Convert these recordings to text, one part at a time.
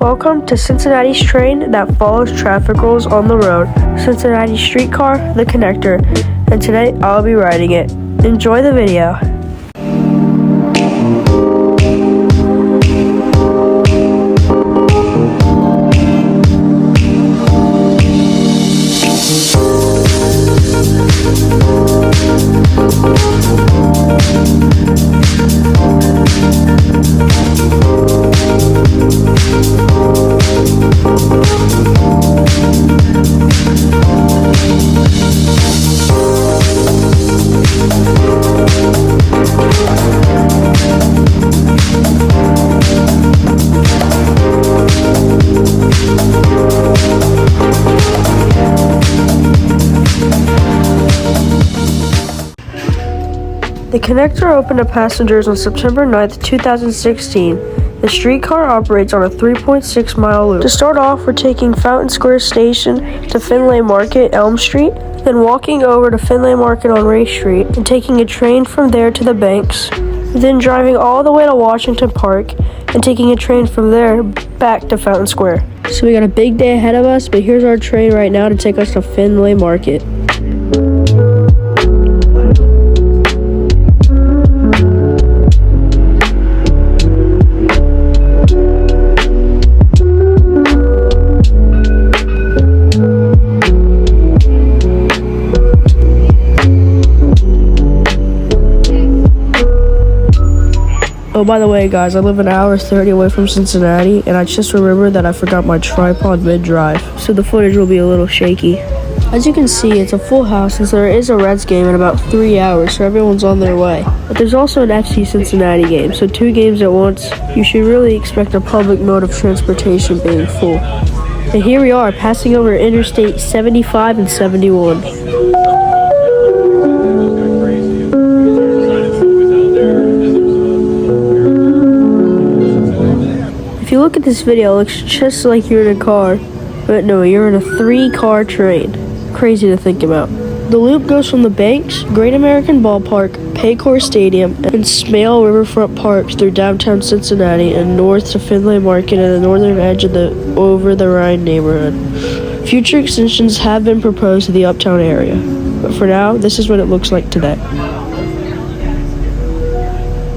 Welcome to Cincinnati's train that follows traffic rules on the road. Cincinnati Streetcar, the connector, and today I'll be riding it. Enjoy the video. The connector opened to passengers on September 9th, 2016. The streetcar operates on a 3.6-mile loop. To start off, we're taking Fountain Square Station to Findlay Market, Elm Street, then walking over to Findlay Market on Race Street and taking a train from there to the banks, then driving all the way to Washington Park and taking a train from there back to Fountain Square. So we got a big day ahead of us, but here's our train right now to take us to Findlay Market. Oh, by the way, guys, I live an hour 30 away from Cincinnati, and I just remembered that I forgot my tripod mid-drive, so the footage will be a little shaky. As you can see, it's a full house since there is a Reds game in about 3 hours, so everyone's on their way. But there's also an FC Cincinnati game, so 2 games at once. You should really expect a public mode of transportation being full. And here we are, passing over Interstate 75 and 71. If you look at this video, it looks just like you're in a car, but no, you're in a 3-car train. Crazy to think about. The loop goes from the Banks, Great American Ballpark, Paycor Stadium, and Smale Riverfront Parks through downtown Cincinnati and north to Findlay Market and the northern edge of the Over the Rhine neighborhood. Future extensions have been proposed to the uptown area, but for now, this is what it looks like today.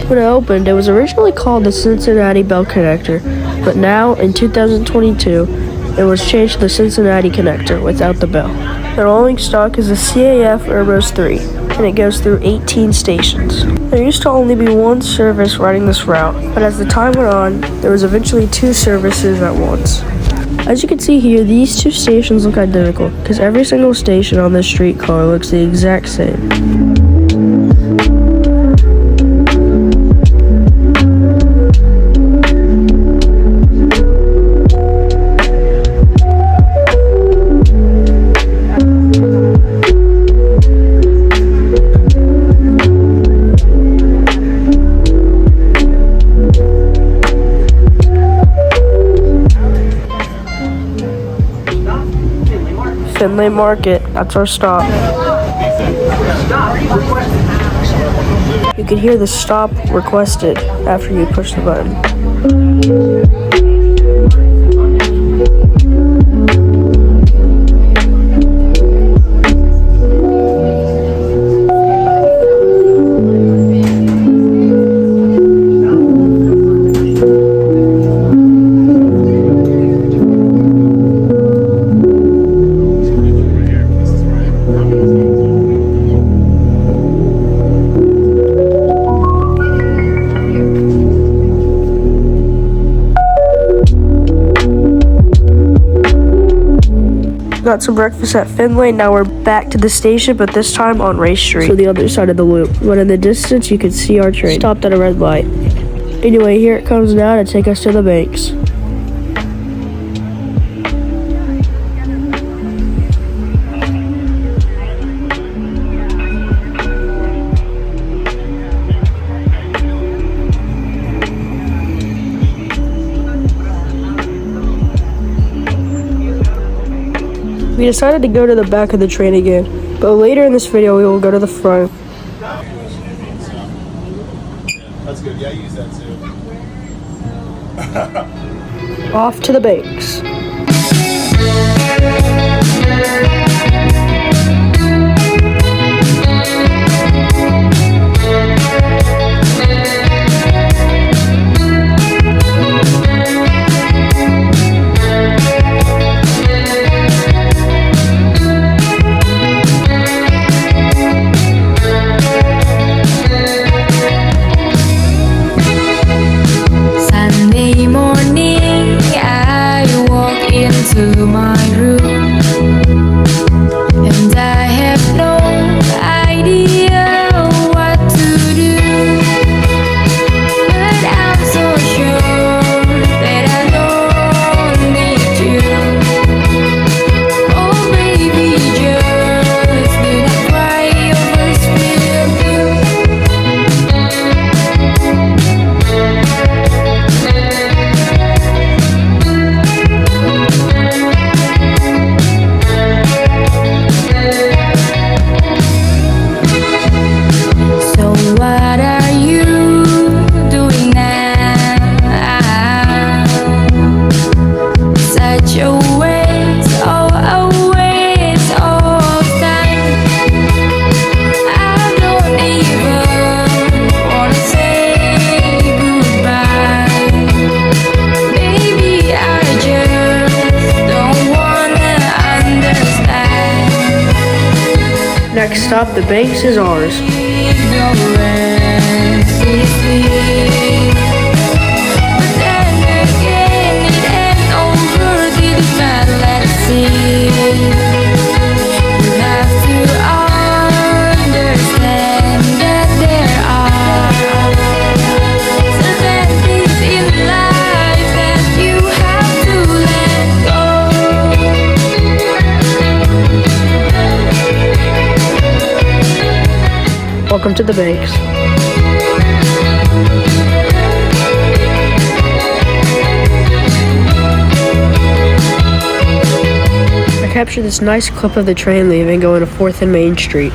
When it opened, it was originally called the Cincinnati Bell Connector, but now, in 2022, it was changed to the Cincinnati Connector without the bell. The rolling stock is a CAF Urbos 3, and it goes through 18 stations. There used to only be 1 service riding this route, but as the time went on, there was eventually 2 services at once. As you can see here, these 2 stations look identical, because every single station on this streetcar looks the exact same. Findlay Market, that's our stop. You can hear the stop requested after you push the button. Got some breakfast at Findlay. Now we're back to the station, but this time on Race Street, so the other side of the loop. But in the distance, you can see our train stopped at a red light. Anyway, here it comes now to take us to the Banks. We decided to go to the back of the train again, but later in this video we will go to the front. That's good. Yeah, I use that too. Off to the banks. To my room, and I have no idea what to do, but I'm so sure that I don't need you. Oh baby, just do not cry over spilled What are you doing now? Such a waste, a waste of time. I don't even wanna say goodbye. Baby, I just don't wanna understand. Next stop, the banks is ours. Welcome to the banks. I captured this nice clip of the train leaving going to 4th and Main Street.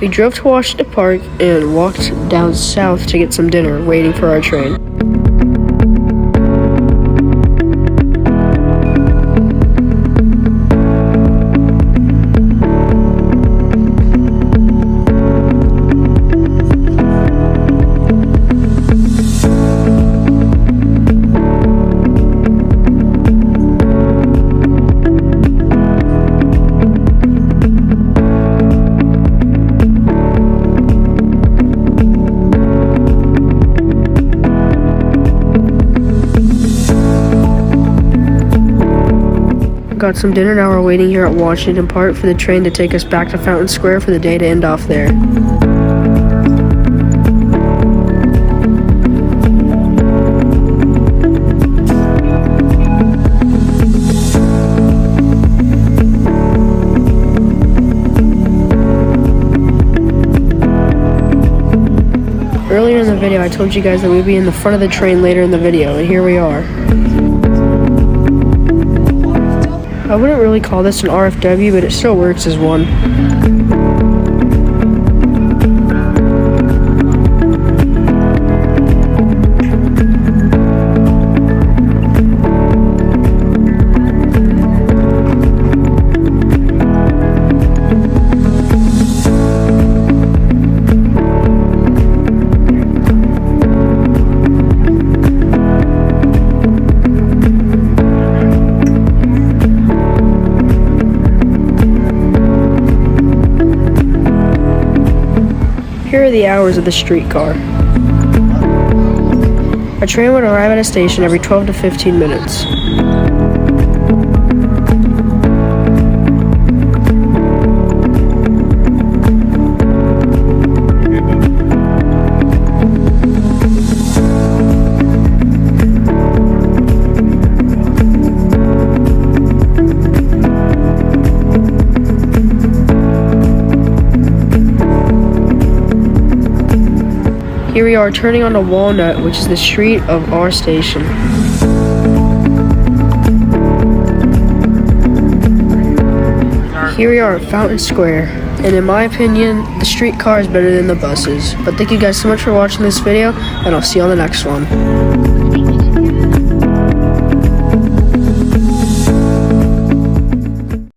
We drove to Washington Park and walked down south to get some dinner, waiting for our train. Got some dinner, now we're waiting here at Washington Park for the train to take us back to Fountain Square for the day to end off there. Earlier in the video, I told you guys that we'd be in the front of the train later in the video, and here we are. I wouldn't really call this an RFW, but it still works as one. Here are the hours of the streetcar. A train would arrive at a station every 12 to 15 minutes. Here we are turning onto Walnut, which is the street of our station. here we are at Fountain Square, and in my opinion, the streetcar is better than the buses. But thank you guys so much for watching this video, and I'll see you on the next one.